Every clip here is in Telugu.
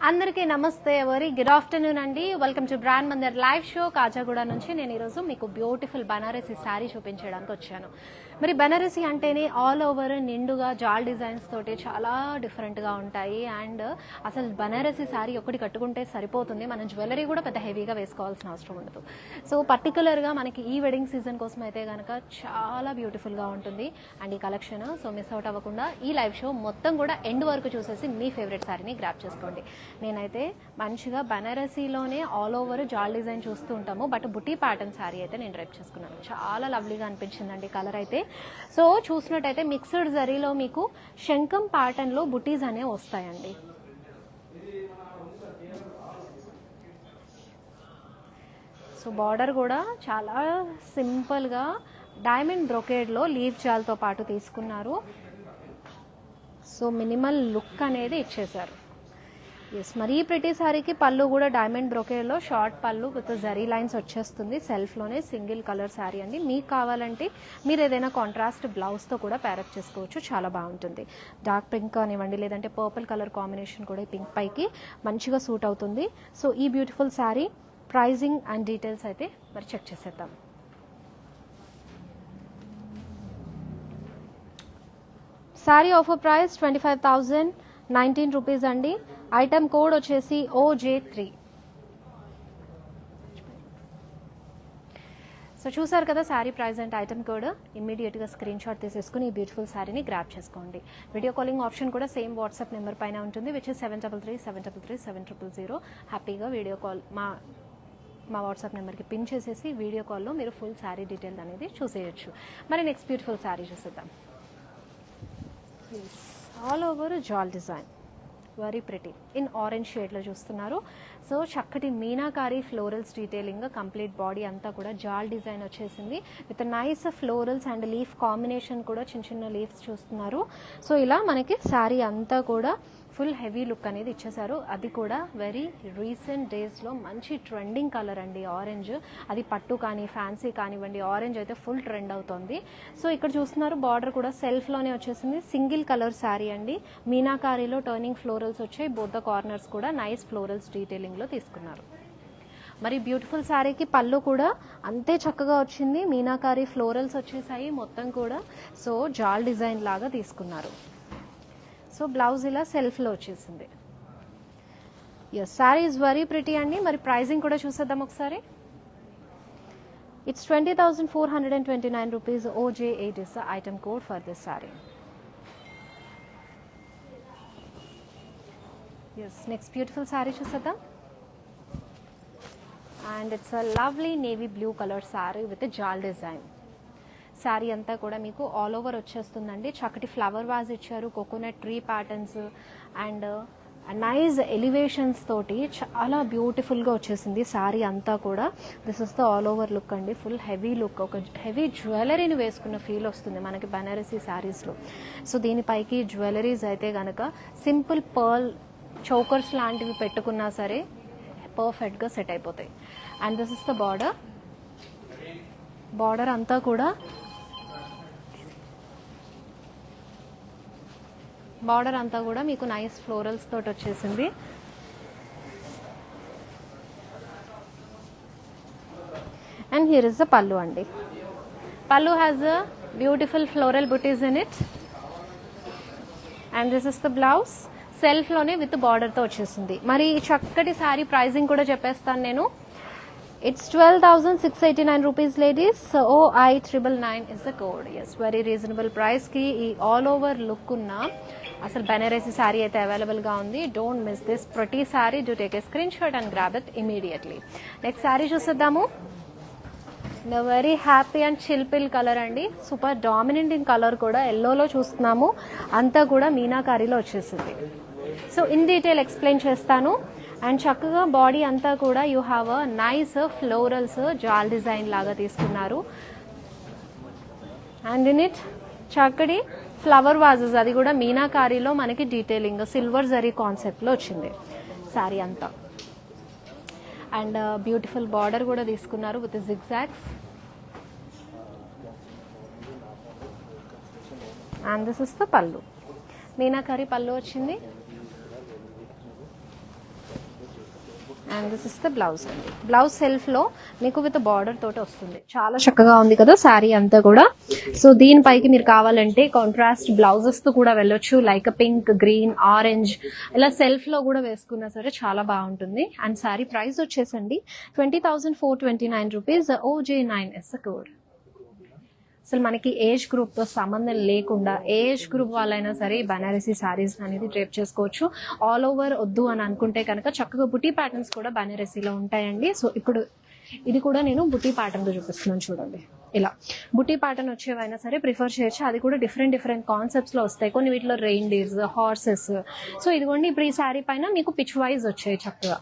అందరికీ నమస్తే వెరీ గుడ్ ఆఫ్టర్నూన్ అండి. Welcome to brand Mandir live show Khajaguda నుంచి. నేను ఈరోజు మీకు బ్యూటిఫుల్ బనారసి శారీ చూపించడానికి వచ్చాను. మరి బనారసి అంటేనే ఆల్ ఓవర్ నిండుగా జాల్ డిజైన్స్ తోటి చాలా డిఫరెంట్గా ఉంటాయి. అండ్ అసలు బనారసి శారీ ఒకటి కట్టుకుంటే సరిపోతుంది, మనం జ్యువెలరీ కూడా పెద్ద హెవీగా వేసుకోవాల్సిన అవసరం ఉండదు. సో పర్టికులర్గా మనకి ఈ వెడ్డింగ్ సీజన్ కోసం అయితే కనుక చాలా బ్యూటిఫుల్గా ఉంటుంది అండ్ ఈ కలెక్షన్. సో మిస్ అవుట్ అవ్వకుండా ఈ లైవ్ షో మొత్తం కూడా ఎండ్ వరకు చూసేసి మీ ఫేవరెట్ శారీని గ్రాప్ చేసుకోండి. నేనైతే మంచిగా బనారసీలోనే ఆల్ ఓవర్ జాల్ డిజైన్ చూస్తూ ఉంటాము, బట్ బుటీ ప్యాటర్న్ శారీ అయితే నేను డ్రైప్ చేసుకున్నాను. చాలా లవ్లీగా అనిపించిందండి కలర్ అయితే. సో చూసినట్టయితే మిక్స్డ్ జరీలో మీకు శంఖం ప్యాటర్న్లో బుటీస్ అనేవి వస్తాయండి. సో బార్డర్ కూడా చాలా సింపుల్గా డైమండ్ బ్రొకేడ్లో లీవ్ జాల్తో పాటు తీసుకున్నారు. సో మినిమల్ లుక్ అనేది ఇచ్చేశారు. ఎస్, మరీ ప్రిటీ శారీకి పళ్ళు కూడా డైమండ్ బ్రొకేడ్లో షార్ట్ పళ్ళు విత్ జరీ లైన్స్ వచ్చేస్తుంది. సెల్ఫ్లోనే సింగిల్ కలర్ శారీ అండి. మీకు కావాలంటే మీరు ఏదైనా కాంట్రాస్ట్ బ్లౌజ్తో కూడా ప్యారప్ చేసుకోవచ్చు, చాలా బాగుంటుంది. డార్క్ పింక్ కానివ్వండి, లేదంటే పర్పుల్ కలర్ కాంబినేషన్ కూడా ఈ పింక్ పైకి మంచిగా సూట్ అవుతుంది. సో ఈ beautiful sari pricing and details అయితే మరి చెక్ చేసేద్దాం. శారీ ఆఫర్ ప్రైస్ 25,019 రూపీస్ అండి. ఐటమ్ కోడ్ వచ్చేసి OJ3. సో చూసారు కదా sari price and item code. ఇమ్మీడియట్గా స్క్రీన్ షాట్ తీసేసుకుని ఈ బ్యూటిఫుల్ శారీని గ్రాప్ చేసుకోండి. వీడియో కాలింగ్ ఆప్షన్ కూడా సేమ్ వాట్సాప్ నెంబర్ పైన ఉంటుంది, విచ్ ఇస్ 7337337000. హ్యాపీగా వీడియో కాల్ మా వాట్సాప్ నెంబర్కి పిన్ చేసేసి వీడియో కాల్లో మీరు ఫుల్ శారీ డీటెయిల్ అనేది చూసేయచ్చు. మరి నెక్స్ట్ బ్యూటిఫుల్ శారీ చూసేద్దాం. All over jaal design, very pretty in orange షేడ్లో చూస్తున్నారు. సో చక్కటి meenakari florals detailing, complete body అంతా కూడా జాల్ డిజైన్ వచ్చేసింది with nice florals and leaf combination కూడా చిన్న చిన్న లీవ్స్ చూస్తున్నారు. సో ఇలా మనకి శారీ అంతా కూడా ఫుల్ హెవీ లుక్ అనేది ఇచ్చేసారు. అది కూడా వెరీ రీసెంట్ డేస్లో మంచి ట్రెండింగ్ కలర్ అండి ఆరెంజ్. అది పట్టు కానీ ఫ్యాన్సీ కానివ్వండి, ఆరెంజ్ అయితే ఫుల్ ట్రెండ్ అవుతుంది. సో ఇక్కడ చూస్తున్నారు బార్డర్ కూడా సెల్ఫ్లోనే వచ్చేసింది. సింగిల్ కలర్ శారీ అండి. మీనాకారీలో టర్నింగ్ ఫ్లోరల్స్ వచ్చాయి. బోత్ ద కార్నర్స్ కూడా నైస్ ఫ్లోరల్స్ డీటెయిలింగ్లో తీసుకున్నారు. మరి బ్యూటిఫుల్ శారీకి పళ్ళు కూడా అంతే చక్కగా వచ్చింది. మీనాకారీ ఫ్లోరల్స్ వచ్చేసాయి మొత్తం కూడా. సో జాల్ డిజైన్ లాగా తీసుకున్నారు. సో బ్లౌజ్ ఇలా సెల్ఫ్లో వచ్చేసింది. Yes, sari is very pretty అండి. మరి ప్రైజింగ్ కూడా చూసేద్దాం ఒకసారి. It's 20,429 rupees. OJ8 is the item code for this sari. Yes, next beautiful sari చూసేద్దాం. And it's a lovely navy blue colour sari with jaal design. Sari అంతా కూడా మీకు ఆల్ ఓవర్ వచ్చేస్తుందండి. చక్కటి ఫ్లవర్ వాజ్ ఇచ్చారు, coconut tree patterns and nice elevations తోటి చాలా బ్యూటిఫుల్గా వచ్చేసింది శారీ అంతా కూడా. This is the all over look అండి. ఫుల్ హెవీ లుక్, ఒక హెవీ జ్యువెలరీని వేసుకున్న ఫీల్ వస్తుంది మనకి బనారసీ శారీస్లో. సో దీనిపైకి జ్యువెలరీస్ అయితే కనుక సింపుల్ పర్ల్ చౌకర్స్ లాంటివి పెట్టుకున్నా సరే పర్ఫెక్ట్గా సెట్ అయిపోతాయి. And this is the border. Border అంతా కూడా మీకు నైస్ ఫ్లోరల్స్ తోటి వచ్చేసింది. And here is the pallu అండి. Pallu has a beautiful floral butis in it. And this is the blouse. సెల్ఫ్లోనే విత్ బార్డర్తో వచ్చేసింది. మరి చక్కటి శారీ ప్రైజింగ్ కూడా చెప్పేస్తాను నేను. It's 12,689 rupees, ladies. So OI999 is the code. Yes, very reasonable price ki all over look unna asal Banarasi saree aithe available ga undi. Don't miss this pretty saree. Do take a screenshot and grab it immediately. Next saree chuseddamu. The very happy and chill pill color andi. Super dominant in color kuda yellow lo chustunnamo. Anta kuda meenakari lo vachesindi. So in detail explain chestanu. And చక్కగా బాడీ అంతా కూడా you have a nice florals jaal design లాగా తీసుకున్నారు. అండ్ ఇన్ ఇట్ చక్కటి ఫ్లవర్ వాజెస్, అది కూడా మీనాకారీలో మనకి డీటెయిలింగ్ సిల్వర్ జరీ కాన్సెప్ట్లో వచ్చింది శారీ అంతా. అండ్ బ్యూటిఫుల్ బార్డర్ కూడా తీసుకున్నారు with zigzags. And this is the పల్లు. మీనాకారీ పల్లు వచ్చింది. And this is the blouse అండి. బ్లౌజ్ సెల్ఫ్లో మీకు విత్ బార్డర్ తోటి వస్తుంది. చాలా చక్కగా ఉంది కదా శారీ అంతా కూడా. సో దీనిపైకి మీరు కావాలంటే కాంట్రాస్ట్ బ్లౌజెస్తో కూడా వెళ్ళొచ్చు, లైక్ పింక్, గ్రీన్, ఆరెంజ్ ఇలా సెల్ఫ్లో కూడా వేసుకున్నా సరే చాలా బాగుంటుంది. అండ్ శారీ ప్రైస్ వచ్చేసండి 20,429 రూపీస్. OJ9S code. అసలు మనకి ఏజ్ గ్రూప్తో సంబంధం లేకుండా ఏజ్ గ్రూప్ వాళ్ళైనా సరే బనారసీ శారీస్ అనేది డ్రేప్ చేసుకోవచ్చు. ఆల్ ఓవర్ వద్దు అని అనుకుంటే కనుక చక్కగా బుటీ ప్యాటర్న్స్ కూడా బనారసీలో ఉంటాయండి. సో ఇప్పుడు ఇది కూడా నేను బుటీ ప్యాటర్న్తో చూపిస్తున్నాను చూడండి. ఇలా బుటీ ప్యాటర్న్ వచ్చేవైనా సరే ప్రిఫర్ చేయొచ్చు. అది కూడా డిఫరెంట్ కాన్సెప్ట్స్లో వస్తాయి. కొన్ని వీటిలో రెయిన్ డీర్స్, హార్సెస్. సో ఇదిగోండి ఇప్పుడు ఈ శారీ పైన మీకు పిచ్ వైజ్ వచ్చాయి చక్కగా.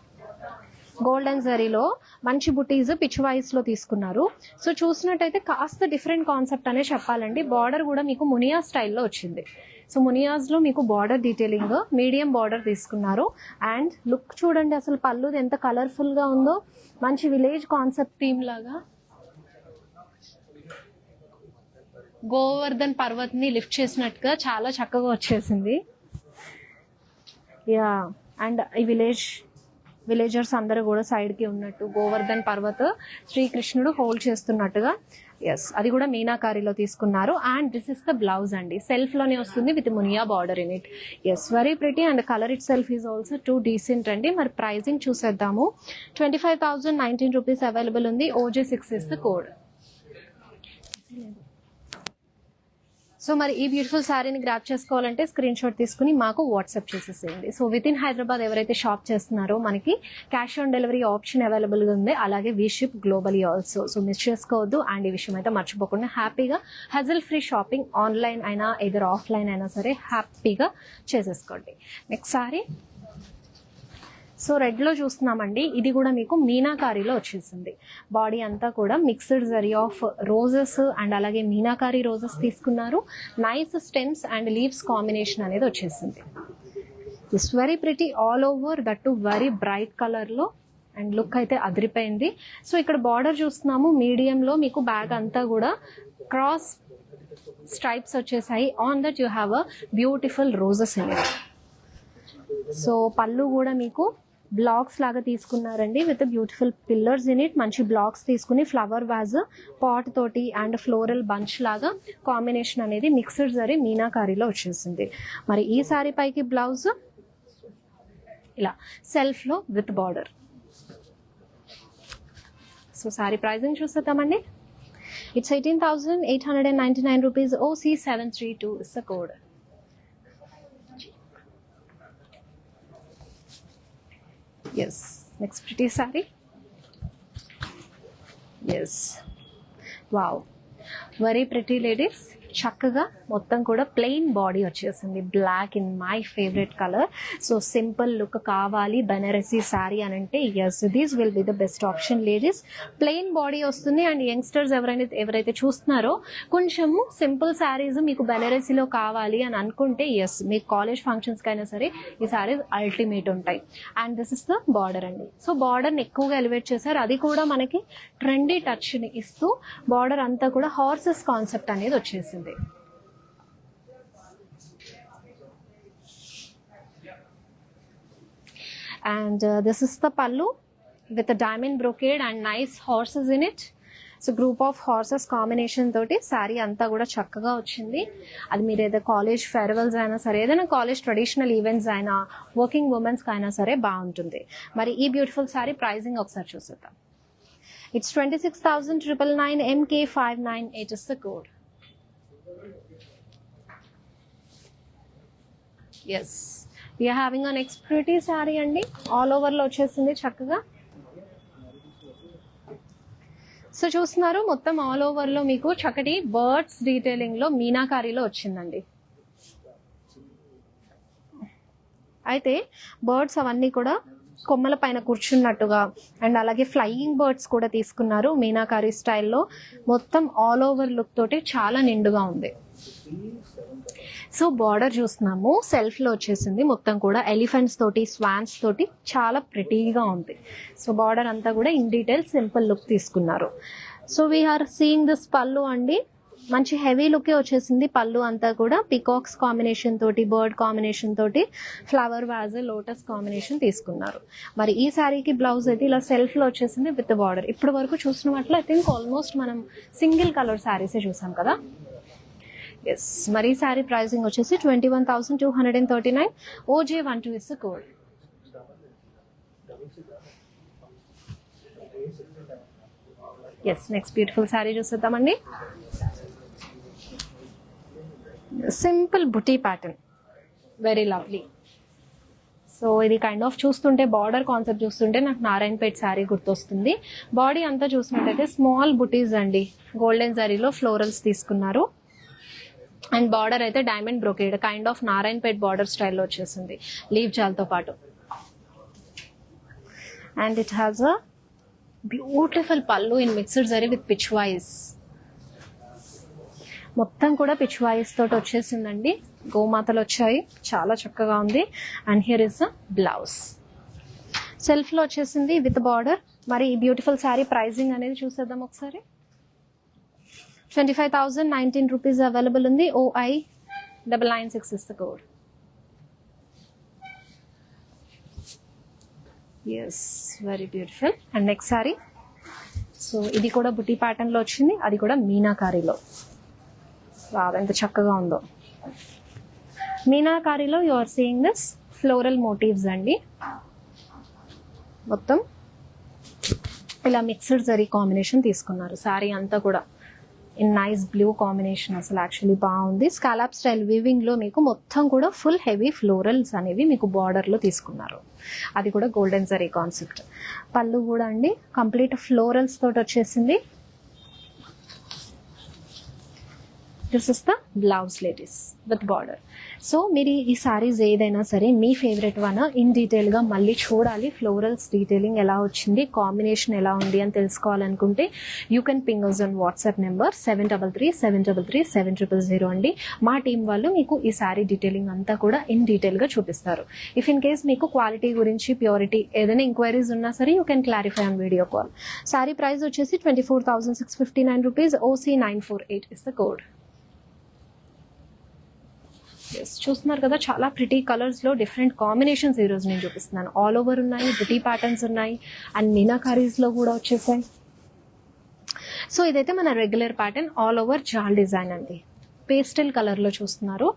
గోల్డెన్ జరీలో మంచి బుటీస్ పిచ్ వైజ్ లో తీసుకున్నారు. సో చూసినట్టయితే కాస్త డిఫరెంట్ కాన్సెప్ట్ అనే చెప్పాలండి. బార్డర్ కూడా మీకు మునియా స్టైల్లో వచ్చింది. సో మునియాస్ లో మీకు బార్డర్ డీటెయిలింగ్ మీడియం బార్డర్ తీసుకున్నారు. అండ్ లుక్ చూడండి అసలు పళ్ళు ఎంత కలర్ఫుల్ గా ఉందో. మంచి విలేజ్ కాన్సెప్ట్ థీమ్ లాగా గోవర్ధన్ పర్వత్ ని లిఫ్ట్ చేసినట్టుగా చాలా చక్కగా వచ్చేసింది. యా అండ్ ఈ విలేజర్స్ అందరూ కూడా సైడ్కి ఉన్నట్టు గోవర్ధన్ పర్వత్ శ్రీకృష్ణుడు హోల్డ్ చేస్తున్నట్టుగా. ఎస్ అది కూడా మీనాకారీలో తీసుకున్నారు. And this is the blouse అండి. సెల్ఫ్లోనే వస్తుంది with Muniya border in it. Yes very pretty and colour itself is also too decent అండి. మరి ప్రైజింగ్ చూసేద్దాము. 25,019 రూపీస్ అవైలబుల్ ఉంది. OJ6 is the code. So మరి ఈ బ్యూటిఫుల్ శారీని గ్రాప్ చేసుకోవాలంటే స్క్రీన్ షాట్ తీసుకుని మాకు వాట్సాప్ చేసేసేయండి. సో విత్ ఇన్ హైదరాబాద్ ఎవరైతే షాప్ చేస్తున్నారో మనకి క్యాష్ ఆన్ డెలివరీ ఆప్షన్ అవైలబుల్గా ఉంది. అలాగే we ship globally also. So miss చేసుకోవద్దు. అండ్ ఈ విషయం అయితే మర్చిపోకుండా హ్యాపీగా హజల్ ఫ్రీ షాపింగ్ ఆన్లైన్ అయినా ఎదర్ ఆఫ్లైన్ అయినా సరే హ్యాపీగా చేసేసుకోండి. నెక్స్ట్ శారీ సో రెడ్లో చూస్తున్నామండి. ఇది కూడా మీకు మీనాకారీలో వచ్చేసింది. బాడీ అంతా కూడా mixed zari of roses and అలాగే మీనాకారీ రోజెస్ తీసుకున్నారు. Nice stems and leaves combination అనేది వచ్చేసింది. It's very pretty all over that to very bright కలర్లో. అండ్ లుక్ అయితే అదిరిపోయింది. సో ఇక్కడ బార్డర్ చూస్తున్నాము మీడియంలో మీకు బ్యాగ్ అంతా కూడా క్రాస్ స్ట్రైప్స్ వచ్చేసాయి. On that you have a beautiful roses in it. So pallu కూడా మీకు బ్లాక్స్ లాగా తీసుకున్నారండి with beautiful pillars in it. మంచి బ్లాక్స్ తీసుకుని ఫ్లవర్ వాజ్ పాట్ తోటి అండ్ ఫ్లోరల్ బంచ్ లాగా కాంబినేషన్ అనేది మిక్స్డ్ జరీ మీనాకారీలో వచ్చేసింది. మరి ఈ సారీ పైకి బ్లౌజ్ ఇలా సెల్ఫ్లో with border. So sari pricing చూసేద్దామండి. It's 18,899 rupees. OC732 is the code. Yes, next pretty saree. Yes, wow, very pretty ladies. చక్కగా మొత్తం కూడా ప్లెయిన్ బాడీ వచ్చేసింది. Black in my favourite colour. So simple look కావాలి బెనారసీ శారీ అని అంటే yes these will be the best option ladies. Plain body వస్తుంది. అండ్ యంగ్స్టర్స్ ఎవరైతే చూస్తున్నారో కొంచెము సింపుల్ శారీస్ మీకు బెనారసీలో కావాలి అని అనుకుంటే ఎస్ మీకు కాలేజ్ ఫంక్షన్స్కి అయినా సరే ఈ శారీస్ అల్టిమేట్ ఉంటాయి. And this is the border అండి. సో బార్డర్ని ఎక్కువగా ఎలివేట్ చేశారు. అది కూడా మనకి ట్రెండీ టచ్ని ఇస్తూ బార్డర్ అంతా కూడా హార్సెస్ కాన్సెప్ట్ అనేది వచ్చేసింది. And this is the pallu with a diamond brocade and nice horses in it. So group of horses combination తోటి శారీ అంతా కూడా చక్కగా వచ్చింది. అది మీరు ఏదైనా కాలేజ్ ఫేర్వెల్స్ అయినా సరే ఏదైనా కాలేజ్ ట్రెడిషనల్ ఈవెంట్స్ అయినా వర్కింగ్ ఉమెన్స్కి అయినా సరే బాగుంటుంది. మరి ఈ బ్యూటిఫుల్ శారీ ప్రైజింగ్ ఒకసారి చూసేద్దాం. It's 26,999 MK598 is the code. Yes we're having a next pretty sari అండి. ఆల్ ఓవర్లో వచ్చేసింది చక్కగా. సో చూస్తున్నారు మొత్తం ఆల్ ఓవర్లో మీకు చక్కటి బర్డ్స్ డీటెయిలింగ్లో మీనాకారీలో వచ్చిందండి. అయితే బర్డ్స్ అవన్నీ కూడా కొమ్మల పైన కూర్చున్నట్టుగా అండ్ అలాగే ఫ్లయింగ్ బర్డ్స్ కూడా తీసుకున్నారు మీనాకారీ స్టైల్లో. మొత్తం ఆల్ ఓవర్ లుక్ తోటి చాలా నిండుగా ఉంది. సో బార్డర్ చూస్తున్నాము సెల్ఫ్లో వచ్చేసింది. మొత్తం కూడా ఎలిఫెంట్స్ తోటి స్వాన్స్ తోటి చాలా ప్రిటీగా ఉంది. సో బార్డర్ అంతా కూడా ఇన్ డీటెయిల్ సింపుల్ లుక్ తీసుకున్నారు. సో వీఆర్ సీయింగ్ దిస్ పళ్ళు అండి. మంచి హెవీ లుకే వచ్చేసింది. పళ్ళు అంతా కూడా పికాక్స్ కాంబినేషన్ తోటి, బర్డ్ కాంబినేషన్ తోటి, ఫ్లవర్ వాజ్, లోటస్ కాంబినేషన్ తీసుకున్నారు. మరి ఈ శారీకి బ్లౌజ్ అయితే ఇలా సెల్ఫ్ లో వచ్చేసింది విత్ బార్డర్. ఇప్పుడు వరకు చూసిన వాటిలో ఐ థింక్ ఆల్మోస్ట్ మనం సింగిల్ కలర్ శారీసే చూసాం కదా. ఎస్, మరి ఈ శారీ ప్రైసింగ్ వచ్చేసి 21,239. OJ12 is code. Yes, next beautiful sari చూసేద్దామండి. Simple buti pattern, very lovely. So ఇది కైండ్ ఆఫ్ చూస్తుంటే, బార్డర్ కాన్సెప్ట్ చూస్తుంటే నాకు నారాయణపేట్ శారీ గుర్తొస్తుంది. బాడీ అంతా చూసినట్టయితే స్మాల్ బుటీస్ అండి, గోల్డెన్ జరీలో ఫ్లోరల్స్ తీసుకున్నారు. అండ్ బార్డర్ అయితే diamond brocade, kind of Narayanpet border స్టైల్లో వచ్చేసింది లీవ్ జాల్తో పాటు. And it has a beautiful pallu in mixed zari with Pichwais. మొత్తం కూడా పిచ్ వాయిస్ తోటి వచ్చేసిందండి, గోమాతలు వచ్చాయి, చాలా చక్కగా ఉంది. And here is the blouse, self లో వచ్చేసింది విత్ బార్డర్. మరి ఈ బ్యూటిఫుల్ శారీ ప్రైజింగ్ అనేది చూసేద్దాం ఒకసారి. 25,019 రూపీస్ అవైలబుల్ ఉంది. OI996 is the code. Yes, very beautiful. And next sari, so ఇది కూడా బుటీ ప్యాటర్న్ లో వచ్చింది, అది కూడా మీనాకారీలో. ఎంత చక్కగా ఉందో. మీనాకారీలో you are seeing this floral motifs అండి. మొత్తం ఇలా మిక్స్డ్ జరీ కాంబినేషన్ తీసుకున్నారు. శారీ అంతా కూడా ఇన్ నైస్ బ్లూ కాంబినేషన్, అసలు యాక్చువల్లీ బాగుంది. స్కాలప్ స్టైల్ వీవింగ్ లో మీకు మొత్తం కూడా ఫుల్ హెవీ ఫ్లోరల్స్ అనేవి మీకు బార్డర్ లో తీసుకున్నారు, అది కూడా గోల్డెన్ జరీ కాన్సెప్ట్. పళ్ళు కూడా అండి కంప్లీట్ ఫ్లోరల్స్ తోటి వచ్చేసింది. This is the blouse ladies with border. So మీరు ఈ సారీస్ ఏదైనా సరే మీ ఫేవరెట్ వన్ ఇన్ డీటెయిల్గా మళ్ళీ చూడాలి, ఫ్లోరల్స్ డీటెయిలింగ్ ఎలా వచ్చింది, కాంబినేషన్ ఎలా ఉంది అని తెలుసుకోవాలనుకుంటే you can ping us on WhatsApp number 7337337000 అండి. మా టీం వాళ్ళు మీకు ఈ సారీ డీటెయిలింగ్ అంతా కూడా ఇన్ డీటెయిల్గా చూపిస్తారు. ఇఫ్ ఇన్ కేస్ మీకు క్వాలిటీ గురించి, ప్యూరిటీ ఏదైనా ఎంక్వైరీస్ ఉన్నా సరే you can clarify on video call. Sorry price వచ్చేసి 24,659 rupees. OC948 is the code. చూస్తున్నారు కదా, చాలా ప్రిటీ కలర్స్ లో డిఫరెంట్ కాంబినేషన్స్ ఈ రోజు నేను చూపిస్తున్నాను. ఆల్ ఓవర్ ఉన్నాయి, బ్యూటీ ప్యాటర్న్స్ ఉన్నాయి, అండ్ మీనాకారీస్ లో కూడా వచ్చేసాయి. సో ఇదైతే మన regular pattern, all over jaal design అండి. పేస్టల్ కలర్ లో చూస్తున్నారు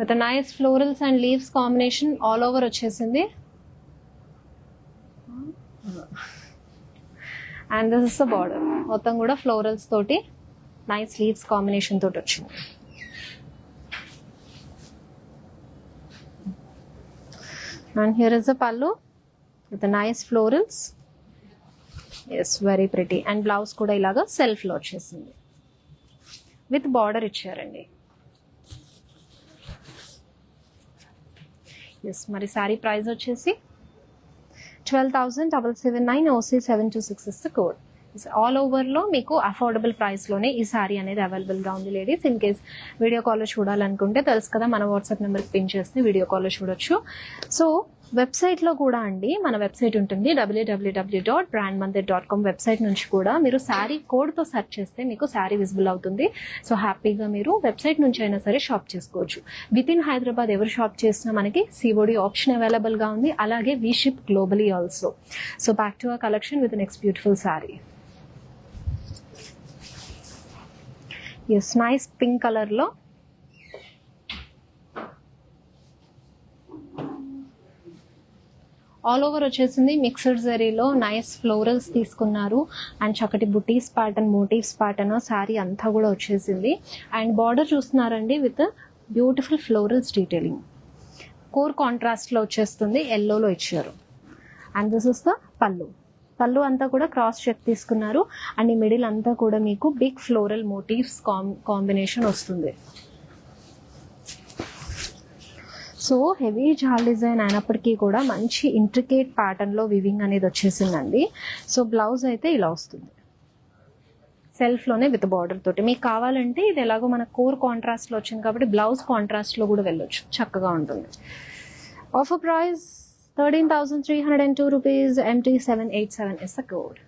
with nice florals and leaves combination all over వచ్చేసింది. And this is the border, మొత్తం కూడా ఫ్లోరల్స్ తోటి నైస్ లీవ్స్ కాంబినేషన్ తోటి వచ్చింది. And here is the pallu with nice florals. Yes, very pretty. And blouse కూడా ఇలాగా సెల్ఫ్ లో వచ్చేసింది విత్ బార్డర్ ఇచ్చారండి. ఎస్, మరి శారీ ప్రైస్ వచ్చేసి 12,779. OC726 is the code. All ఓవర్లో మీకు అఫోర్డబుల్ ప్రైస్లోనే ఈ సారీ అనేది అవైలబుల్గా ఉంది లేడీస్. ఇన్ కేస్ వీడియో కాల్లో చూడాలనుకుంటే తెలుసు కదా, మన వాట్సాప్ నెంబర్కి పిన్ చేస్తే వీడియో కాల్లో చూడొచ్చు. సో వెబ్సైట్లో కూడా అండి, మన వెబ్సైట్ ఉంటుంది www.brandmandir.com. వెబ్సైట్ నుంచి కూడా మీరు శారీ కోడ్తో సెర్చ్ చేస్తే మీకు శారీ విజిబుల్ అవుతుంది. సో హ్యాపీగా మీరు వెబ్సైట్ నుంచి అయినా సరే షాప్ చేసుకోవచ్చు. విత్ ఇన్ హైదరాబాద్ ఎవరు షాప్ చేసినా మనకి COD ఆప్షన్ అవైలబుల్గా ఉంది, అలాగే we ship globally also. So back to our collection with next beautiful sari. Yes, nice pink కలర్లో ఆల్ ఓవర్ వచ్చేసింది. మిక్స్డ్ జరీలో నైస్ ఫ్లోరల్స్ తీసుకున్నారు అండ్ చక్కటి బుటీస్ ప్యాటర్న్, మోటివ్స్ ప్యాటర్న్ శారీ అంతా కూడా వచ్చేసింది. అండ్ బార్డర్ చూస్తున్నారండి విత్ బ్యూటిఫుల్ ఫ్లోరల్స్ డీటెయిలింగ్. కోర్ కాంట్రాస్ట్లో వచ్చేస్తుంది, ఎల్లోలో ఇచ్చారు. అండ్ దిస్ ఇస్ ద పల్లు. పళ్ళు అంతా కూడా క్రాస్ చెక్ తీసుకున్నారు అండ్ ఈ మిడిల్ అంతా కూడా మీకు బిగ్ ఫ్లోరల్ మోటివ్స్ కాంబినేషన్ వస్తుంది. సో హెవీ జాల్ డిజైన్ అయినప్పటికీ కూడా మంచి ఇంట్రికేట్ ప్యాటర్న్లో వివింగ్ అనేది వచ్చేసిందండి. సో బ్లౌజ్ అయితే ఇలా వస్తుంది సెల్ఫ్లోనే విత్ బార్డర్ తోటి. మీకు కావాలంటే ఇది ఎలాగో మన కోర్ కాంట్రాస్ట్లో వచ్చింది కాబట్టి బ్లౌజ్ కాంట్రాస్ట్లో కూడా వెళ్ళొచ్చు, చక్కగా ఉంటుంది. Offer price 13,302 rupees. MT787 is the code.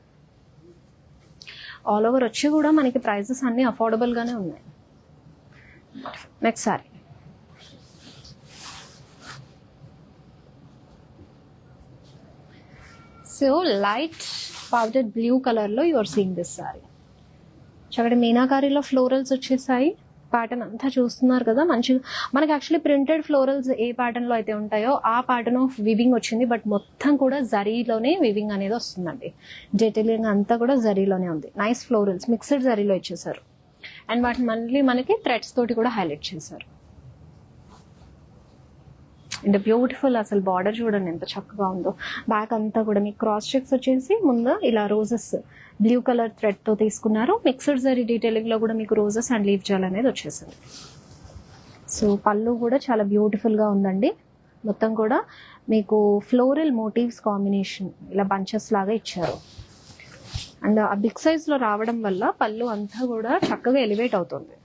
All over వచ్చి కూడా మనకి ప్రైజెస్ అన్నీ అఫోర్డబుల్గానే ఉన్నాయి. Next sorry. So light powder blue కలర్లో యువర్ సీయింగ్ దిస్ సారీ. చక్కటి మీనాకారీలో ఫ్లోరల్స్ వచ్చేసాయి. ప్యాటర్న్ అంతా చూస్తున్నారు కదా, మంచిగా మనకి యాక్చువల్లీ ప్రింటెడ్ ఫ్లోరల్స్ ఏ ప్యాటర్న్లో అయితే ఉంటాయో ఆ ప్యాటర్న్ ఆఫ్ వివింగ్ వచ్చింది. బట్ మొత్తం కూడా జరీలోనే వివింగ్ అనేది వస్తుందండి. డీటెయిలింగ్ అంతా కూడా జరీలోనే ఉంది. నైస్ ఫ్లోరల్స్ మిక్స్డ్ జరీలో ఇచ్చేసారు. అండ్ వాటిని మళ్ళీ మనకి థ్రెడ్స్ తోటి కూడా హైలైట్ చేశారు. అండ్ బ్యూటిఫుల్, అసలు బార్డర్ చూడండి ఎంత చక్కగా ఉందో. బ్యాక్ అంతా కూడా మీకు క్రాస్ చెక్స్ వచ్చేసి ముందు ఇలా రోజెస్ బ్లూ కలర్ థ్రెడ్ తో తీసుకున్నారు. మిక్స్డ్ జరీ డీటెయిలింగ్ లో కూడా మీకు రోజెస్ అండ్ లీవ్ జాల్ అనేది వచ్చేసింది. సో పళ్ళు కూడా చాలా బ్యూటిఫుల్ గా ఉందండి. మొత్తం కూడా మీకు ఫ్లోరల్ మోటివ్స్ కాంబినేషన్ ఇలా బంచెస్ లాగా ఇచ్చారు. అండ్ ఆ బిగ్ సైజ్ లో రావడం వల్ల పళ్ళు అంతా కూడా చక్కగా ఎలివేట్ అవుతుంది.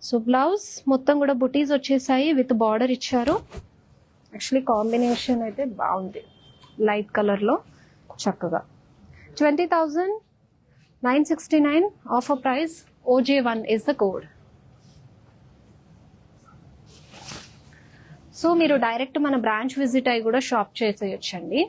సో బ్లౌజ్ మొత్తం కూడా బుటీస్ వచ్చేసాయి విత్ బార్డర్ ఇచ్చారు. యాక్చువల్లీ కాంబినేషన్ అయితే బాగుంది, లైట్ కలర్లో చక్కగా. 20,969 offer price. OJ1 is the code. So మీరు డైరెక్ట్ మన బ్రాంచ్ విజిట్ అయ్యి కూడా షాప్ చేసేయచ్చండి.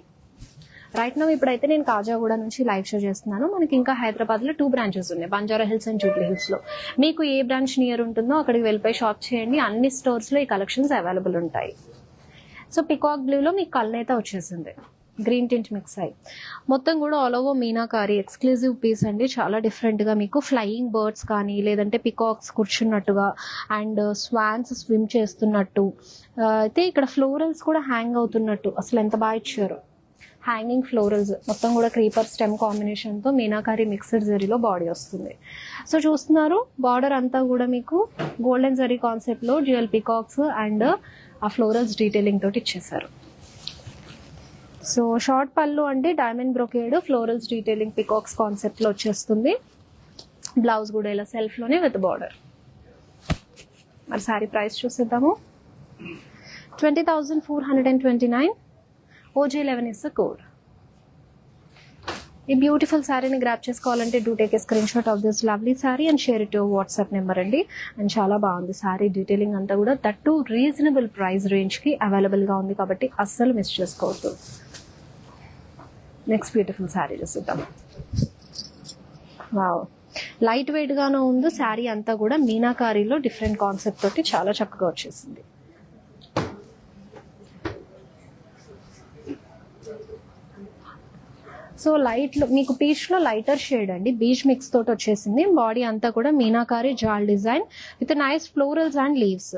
రైట్ నౌ ఇప్పుడైతే నేను కాజాగూడ నుంచి లైవ్ షో చేస్తున్నాను. మనకి ఇంకా హైదరాబాద్లో 2 బ్రాంచెస్ ఉన్నాయి, బంజారా హిల్స్ అండ్ జూబ్లీ హిల్స్లో. మీకు ఏ బ్రాంచ్ నియర్ ఉంటుందో అక్కడికి వెళ్ళిపోయి షాప్ చేయండి. అన్ని స్టోర్స్లో ఈ కలెక్షన్స్ అవైలబుల్ ఉంటాయి. సో పికాక్ బ్లూలో మీకు కల్నేత వచ్చేసింది, గ్రీన్ టింట్ మిక్స్ అయ్యి. మొత్తం కూడా all over meenakari exclusive piece అండి. చాలా డిఫరెంట్గా మీకు ఫ్లయింగ్ బర్డ్స్ కానీ లేదంటే పికాక్స్ కూర్చున్నట్టుగా అండ్ స్వాన్స్ స్విమ్ చేస్తున్నట్టు అయితే ఇక్కడ ఫ్లోరల్స్ కూడా హ్యాంగ్ అవుతున్నట్టు అసలు ఎంత బాగా ఇచ్చారు. హ్యాంగింగ్ ఫ్లోరల్స్ మొత్తం కూడా క్రీపర్ స్టెమ్ కాంబినేషన్తో మీనాకారి మిక్స్డ్ జరీలో బాడీ వస్తుంది. సో చూస్తున్నారు బార్డర్ అంతా కూడా మీకు గోల్డెన్ జరీ కాన్సెప్ట్లో డ్యూయల్ పికాక్స్ అండ్ ఆ ఫ్లోరల్స్ డీటెయిలింగ్ తోటి ఇచ్చేసారు. సో షార్ట్ పళ్ళు అంటే diamond brocade florals detailing peacocks కాన్సెప్ట్లో వచ్చేస్తుంది. బ్లౌజ్ కూడా ఇలా సెల్ఫ్లోనే విత్ బార్డర్. మరి సారీ ప్రైస్ చూసేద్దాము. 20,429. OJ11 is the code. ఈ బ్యూటిఫుల్ శారీని గ్రాప్ చేసుకోవాలంటే do take a screen shot of this lovely sari and share it your WhatsApp number అండి. అండ్ చాలా బాగుంది శారీ డీటెయిలింగ్ అంతా కూడా, దట్టు రీజనబుల్ ప్రైస్ రేంజ్కి అవైలబుల్గా ఉంది కాబట్టి అస్సలు మిస్ చేసుకోవద్దు. నెక్స్ట్ బ్యూటిఫుల్ శారీ చూద్దాం. వావ్, లైట్ వెయిట్గానే ఉంది శారీ అంతా కూడా. మీనాకారీలో డిఫరెంట్ కాన్సెప్ట్ తోటి చాలా చక్కగా వచ్చేసింది. సో లైట్లో మీకు పీచ్లో లైటర్ షేడ్ అండి, బీచ్ మిక్స్ తోటి వచ్చేసింది. బాడీ అంతా కూడా meenakari jaal design with nice florals and leaves.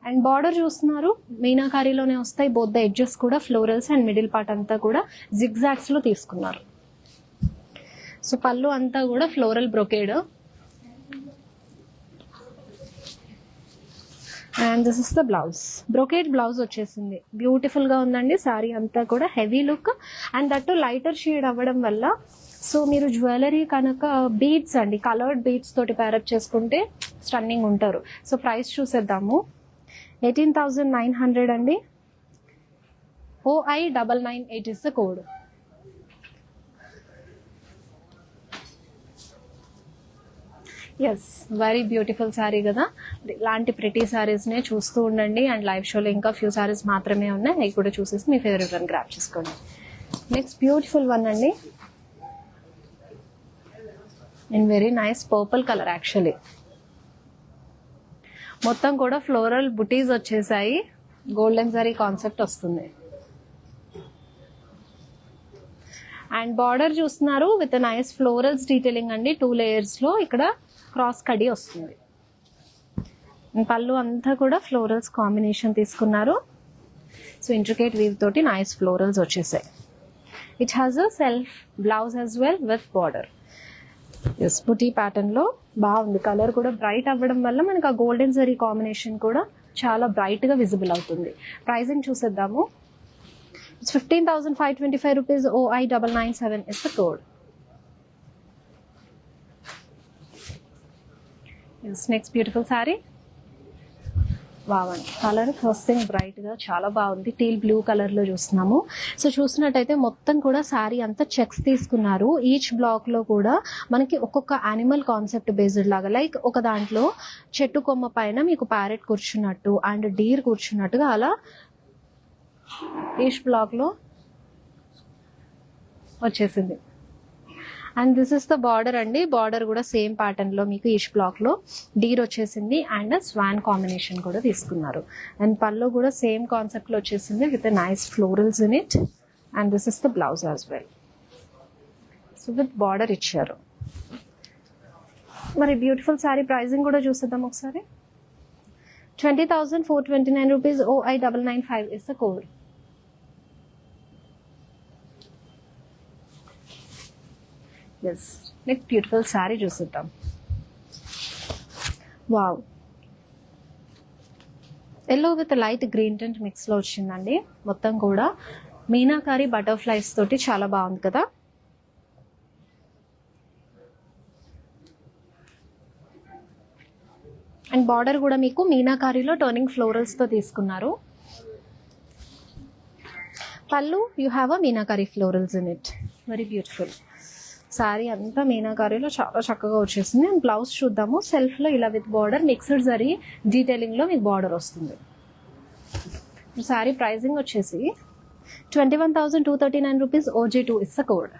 And border చూస్తున్నారు మీనాకారీలోనే వస్తాయి. బోత్ ద ఎడ్జెస్ కూడా ఫ్లోరల్స్ అండ్ మిడిల్ పార్ట్ అంతా కూడా జిగ్జాగ్స్ లో తీసుకున్నారు. సో పళ్ళు అంతా కూడా floral brocade. And this is the blouse. Brocade blouse వచ్చేసింది. బ్యూటిఫుల్ గా ఉందండి శారీ అంతా కూడా, heavy look and that lighter shade అవ్వడం వల్ల. సో మీరు జ్యువెలరీ కనుక బీడ్స్ అండి, కలర్డ్ బీడ్స్ తోటి ప్యారప్ చేసుకుంటే స్టన్నింగ్ ఉంటారు. సో ప్రైస్ చూసేద్దాము. 18,900 అండి. OI998 is the code. Yes, very beautiful sari కదా. ఇలాంటి ప్రిటీ శారీస్నే చూస్తూ ఉండండి. అండ్ లైవ్ షోలో ఇంకా ఫ్యూ శారీస్ మాత్రమే ఉన్నాయి, అవి కూడా చూసేసి మీ ఫేవరెట్ వన్ గ్రాప్ చేసుకోండి. నెక్స్ట్ బ్యూటిఫుల్ వన్ అండి, and very nice purple colour. Actually మొత్తం కూడా ఫ్లోరల్ బుటీస్ వచ్చేసాయి, గోల్డెన్ జరీ కాన్సెప్ట్ వస్తుంది. అండ్ బార్డర్ చూస్తున్నారు విత్ నైస్ ఫ్లోరల్స్ డీటెయిలింగ్ అండి. 2 layers లో ఇక్కడ క్రాస్ కడి వస్తుంది. పళ్ళు అంతా కూడా ఫ్లోరల్స్ కాంబినేషన్ తీసుకున్నారు. సో ఇంట్రికేట్ వీవ్ తోటి నైస్ ఫ్లోరల్స్ వచ్చేసాయి. It has a self blouse as well with border. Yes, buti pattern లో బాగుంది. కలర్ కూడా బ్రైట్ అవ్వడం వల్ల మనకు ఆ గోల్డెన్ జరీ కాంబినేషన్ కూడా చాలా బ్రైట్ గా విజిబుల్ అవుతుంది. ప్రైసింగ్ చూసేద్దాము. It's 15,525 rupees. OI997 is the code. Yes, next beautiful saree. బాగుంది కలర్. ఫస్ట్ థింగ్ బ్రైట్గా చాలా బాగుంది, టీల్ బ్లూ కలర్లో చూస్తున్నాము. సో చూసినట్టయితే మొత్తం కూడా శారీ అంతా చెక్స్ తీసుకున్నారు. ఈచ్ బ్లాక్లో కూడా మనకి ఒక్కొక్క యానిమల్ కాన్సెప్ట్ బేస్డ్ లాగా, లైక్ ఒక దాంట్లో చెట్టు కొమ్మ పైన మీకు ప్యారెట్ కూర్చున్నట్టు అండ్ డీర్ కూర్చున్నట్టుగా అలా ఈచ్ బ్లాక్లో వచ్చేసింది. And this is the border అండి. బార్డర్ కూడా సేమ్ ప్యాటర్న్ లో మీకు ఈచ్ బ్లాక్ లో డీర్ వచ్చేసింది అండ్ స్వాన్ కాంబినేషన్ కూడా తీసుకున్నారు. అండ్ పల్లో కూడా సేమ్ కాన్సెప్ట్ లో వచ్చేసింది with nice florals in it. And this is the blouse as well. So with border ఇచ్చారు. మరి బ్యూటిఫుల్ శారీ ప్రైజింగ్ కూడా చూసేద్దాం ఒకసారి. 20,429 rupees. OI995 is the code. Yes, next beautiful sari చూసిద్దాం. Wow, yellow with light green tint మిక్స్లో వచ్చిందండి. మొత్తం కూడా మీనాకారి బటర్ఫ్లైస్ తోటి చాలా బాగుంది కదా. అండ్ బార్డర్ కూడా మీకు మీనాకారిలో టర్నింగ్ ఫ్లోరల్స్తో తీసుకున్నారు. పళ్ళు you have a meenakari florals in it. Very beautiful. Sari అంతా మీనాకారీలో చాలా చక్కగా వచ్చేసింది. అండ్ బ్లౌజ్ చూద్దాము. సెల్ఫ్లో ఇలా విత్ బార్డర్ మిక్స్డ్ జరీ డీటెయిలింగ్లో మీకు బార్డర్ వస్తుంది. శారీ ప్రైజింగ్ వచ్చేసి 21,239 rupees. OG2 is the code.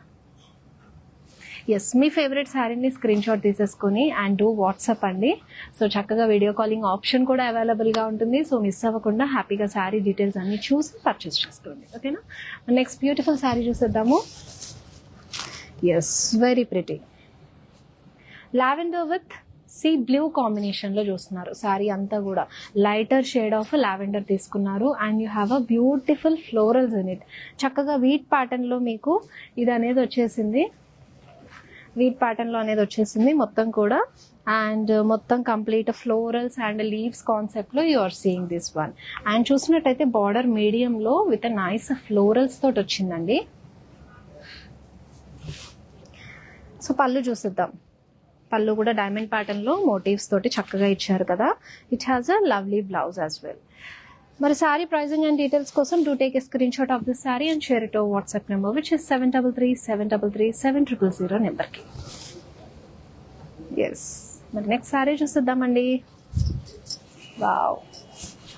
Yes, మీ ఫేవరెట్ శారీని స్క్రీన్ షాట్ తీసేసుకొని అండ్ డూ వాట్సాప్ అండి. సో చక్కగా వీడియో కాలింగ్ ఆప్షన్ కూడా అవైలబుల్గా ఉంటుంది. సో మిస్ అవ్వకుండా హ్యాపీగా శారీ డీటెయిల్స్ అన్ని చూసి పర్చేస్ చేసుకోండి. ఓకేనా. నెక్స్ట్ బ్యూటిఫుల్ శారీ చూసేద్దాము. Yes, very pretty lavender with sea blue కాంబినేషన్లో చూస్తున్నారు. శారీ అంతా కూడా లైటర్ షేడ్ ఆఫ్ లావెండర్ తీసుకున్నారు. And you have a beautiful florals in it. చక్కగా వీట్ ప్యాటర్న్లో మీకు ఇది అనేది వచ్చేసింది. వీట్ ప్యాటర్న్లో అనేది వచ్చేసింది మొత్తం కూడా. అండ్ మొత్తం కంప్లీట్ ఫ్లోరల్స్ అండ్ లీవ్స్ కాన్సెప్ట్లో you are seeing this one. And చూసినట్టయితే బార్డర్ మీడియంలో విత్ నైస్ ఫ్లోరల్స్ తోటి వచ్చిందండి. సో పళ్ళు చూసిద్దాం. పళ్ళు కూడా డైమండ్ ప్యాటర్న్లో మోటివ్స్ తోటి చక్కగా ఇచ్చారు కదా. It has a lovely blouse as well. మరి శారీ ప్రైజింగ్ అండ్ డీటెయిల్స్ కోసం do take a screen shot of this sari and share it over WhatsApp number which is 7337337000 నెంబర్కి. ఎస్, మరి నెక్స్ట్ శారీ చూసిద్దామండి. వావ్,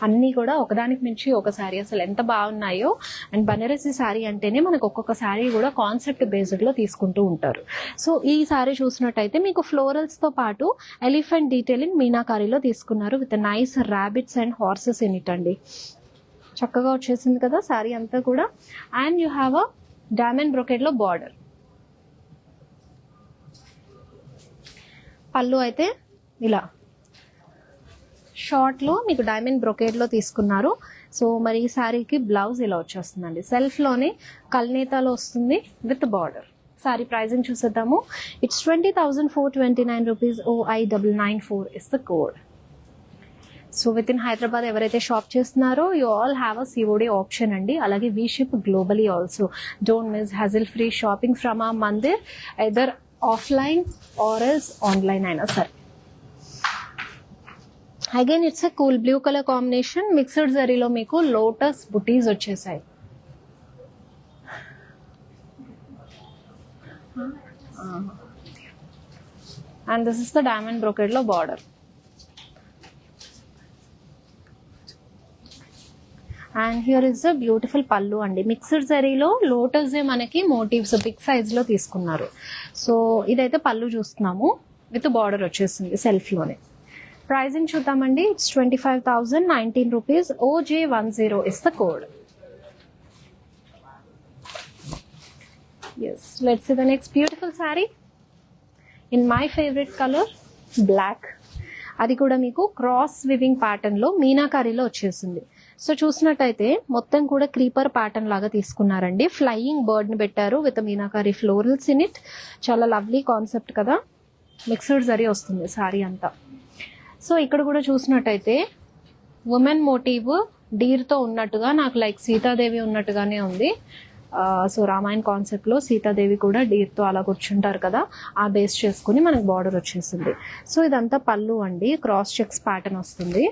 అన్నీ కూడా ఒకదానికి మించి ఒక శారీ అసలు ఎంత బాగున్నాయో. అండ్ బనారసి శారీ అంటేనే మనకు ఒక్కొక్క శారీ కూడా కాన్సెప్ట్ బేస్డ్లో తీసుకుంటూ ఉంటారు. సో ఈ శారీ చూసినట్టయితే మీకు ఫ్లోరల్స్తో పాటు ఎలిఫెంట్ డీటెయిలింగ్ మీనాకారీలో తీసుకున్నారు with nice rabbits and horses in it అండి. చక్కగా వచ్చేసింది కదా శారీ అంతా కూడా. And you have a diamond బ్రొకెట్లో బార్డర్. పళ్ళు అయితే ఇలా షార్ట్లో మీకు డైమండ్ బ్రొకేడ్లో తీసుకున్నారు. సో మరి ఈ శారీకి బ్లౌజ్ ఇలా వచ్చేస్తుందండి. సెల్ఫ్లోనే కల్నేతాలో వస్తుంది విత్ బార్డర్. శారీ ప్రైజింగ్ చూసేద్దాము. It's 20,429 rupees. OI994 is the code. So with in Hyderabad ఎవరైతే షాప్ చేస్తున్నారో you all have a COD option అండి. అలాగే we ship globally also. Don't miss hassle free shopping from ఆ Mandir, either offline or else online అయినా సరే. Again it's a cool blue colour combination. Mixed జరీలో మీకు లోటస్ బుటీస్ వచ్చేసాయి. And this is the diamond brocade లో border. And here is a beautiful pallu అండి. మిక్స్డ్ జరీలో లోటస్ మనకి మోటివ్స్ బిగ్ సైజ్ లో తీసుకున్నారు. సో ఇదైతే పళ్ళు చూస్తున్నాము విత్ బార్డర్ వచ్చేసింది సెల్ఫ్లోనే. ప్రైజింగ్ చూద్దామండి. It's 25,019 rupees. OJ10 is the code. Yes, let's see the next beautiful saree in my favorite color, black. అది కూడా మీకు క్రాస్ వివింగ్ ప్యాటర్న్ లో మీనాకారీలో వచ్చేసింది. సో చూసినట్టయితే మొత్తం కూడా క్రీపర్ ప్యాటర్న్ లాగా తీసుకున్నారండి. ఫ్లయింగ్ బర్డ్ ని పెట్టారు with meenakari florals in it. చాలా లవ్లీ కాన్సెప్ట్ కదా. మిక్స్డ్ జరీ వస్తుంది సారీ అంతా. సో ఇక్కడ కూడా చూసినట్టయితే ఉమెన్ మోటివ్ డీర్తో ఉన్నట్టుగా నాకు లైక్ సీతాదేవి ఉన్నట్టుగానే ఉంది. సో రామాయణ కాన్సెప్ట్లో సీతాదేవి కూడా డీర్తో అలా కూర్చుంటారు కదా, ఆ బేస్ చేసుకుని మనకు బార్డర్ వచ్చేసింది. సో ఇదంతా పళ్ళు అండి. క్రాస్ చెక్స్ ప్యాటర్న్ వస్తుంది.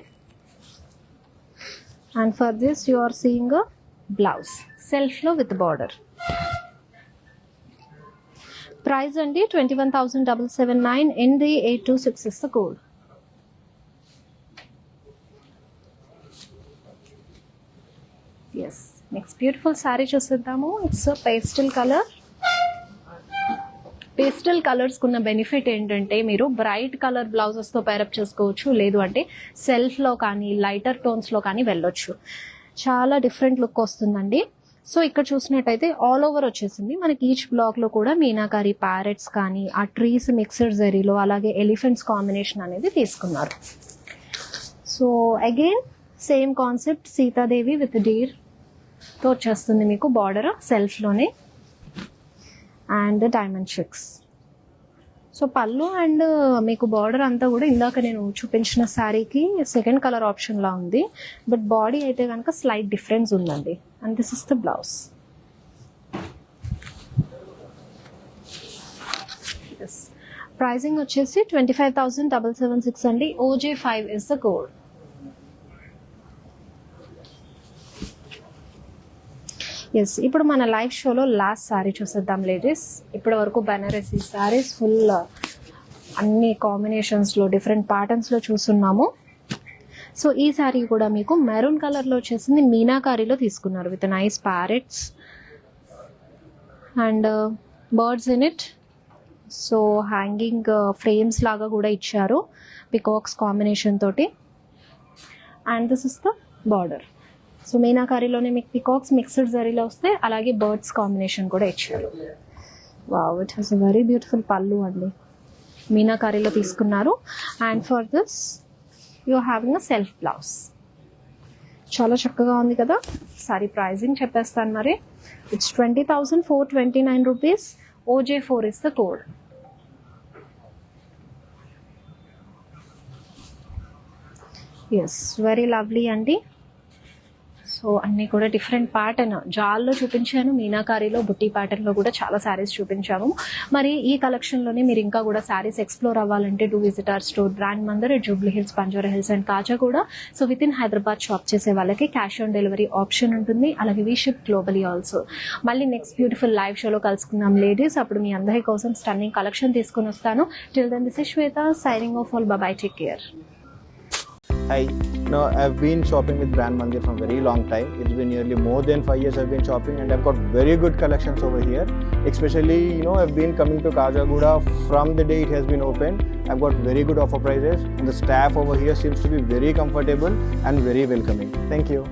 And for this you are seeing a blouse self lo with border. Price andi 21,779 in the 826 is the code. Yes, next beautiful saree చూసేద్దాము. It's a pastel color. Pastel colours కున్న బెనిఫిట్ ఏంటంటే మీరు బ్రైట్ కలర్ బ్లౌజెస్తో పేరప్ చేసుకోవచ్చు, లేదు అంటే సెల్ఫ్లో కానీ లైటర్ టోన్స్లో కానీ వెళ్ళొచ్చు. చాలా డిఫరెంట్ లుక్ వస్తుందండి. సో ఇక్కడ చూసినట్టయితే ఆల్ ఓవర్ వచ్చేసింది మనకి. ఈచ్ బ్లాక్లో కూడా మీనాకారి ప్యారెట్స్ కానీ ఆ ట్రీస్ మిక్సర్ జరీలో అలాగే ఎలిఫెంట్స్ కాంబినేషన్ అనేది తీసుకున్నారు. So again same concept, Sitadevi with డీర్తో వచ్చేస్తుంది మీకు బార్డర్ సెల్ఫ్లోనే and diamond checks. So pallu and మీకు బార్డర్ అంతా కూడా ఇందాక నేను చూపించిన శారీకి సెకండ్ కలర్ ఆప్షన్లా ఉంది, బట్ బాడీ అయితే కనుక స్లైట్ డిఫరెన్స్ ఉందండి. And this is the blouse. Pricing వచ్చేసి 25,776 అండి. OJ5 is the code. Yes, ఇప్పుడు మన లైవ్ షోలో లాస్ట్ శారీ చూసేద్దాం లేడీస్. ఇప్పటి వరకు బెనారసీ శారీస్ ఫుల్ అన్ని కాంబినేషన్స్లో డిఫరెంట్ ప్యాటర్న్స్లో చూస్తున్నాము. సో ఈ శారీ కూడా మీకు మెరూన్ కలర్లో వచ్చేసింది, మీనాకారీలో తీసుకున్నారు with nice parrots and birds in it. So hanging frames లాగా కూడా ఇచ్చారు పికాక్స్ కాంబినేషన్ తోటి. And this is the border. So మీనాకారీలోనే మీకు పికాక్స్ మిక్స్డ్ జరీలో వస్తే అలాగే బర్డ్స్ కాంబినేషన్ కూడా ఇచ్చారు. Wow, it has a very beautiful pallu అండి, మీనాకారీలో తీసుకున్నారు. And for this you having a self blouse. చాలా చక్కగా ఉంది కదా. సారీ ప్రైజింగ్ చెప్పేస్తాను మరి. It's 20,429 rupees. OJ4 is the code. Yes, very lovely అండి. సో అన్నీ కూడా డిఫరెంట్ ప్యాటర్న్, జాల్లో చూపించాను, మీనాకారీలో బుట్టి ప్యాటర్న్లో కూడా చాలా శారీస్ చూపించాము. మరి ఈ కలెక్షన్లోనే మీరు ఇంకా కూడా శారీస్ ఎక్స్ప్లోర్ అవ్వాలంటే do visit our store brand Mandir at Jubilee Hills, Banjara Hills and Khajaguda. So with in Hyderabad shop చేసే వాళ్ళకి క్యాష్ ఆన్ డెలివరీ ఆప్షన్ ఉంటుంది, అలాగే వీ షిప్ గ్లోబలీ ఆల్సో. మళ్ళీ నెక్స్ట్ బ్యూటిఫుల్ లైవ్ షోలో కలుసుకుందాం లేడీస్. అప్పుడు మీ అందరి కోసం స్టన్నింగ్ కలెక్షన్ తీసుకుని వస్తాను. Till then this is Shweta signing off. All bye, take care. Hi. No, I've been shopping with Brand Mandir from a very long time. It's been nearly more than 5 years I've been shopping, and I've got very good collections over here. Especially, I've been coming to Kajagoda from the day it has been opened. I've got very good offer prices, and the staff over here seems to be very comfortable and very welcoming. Thank you.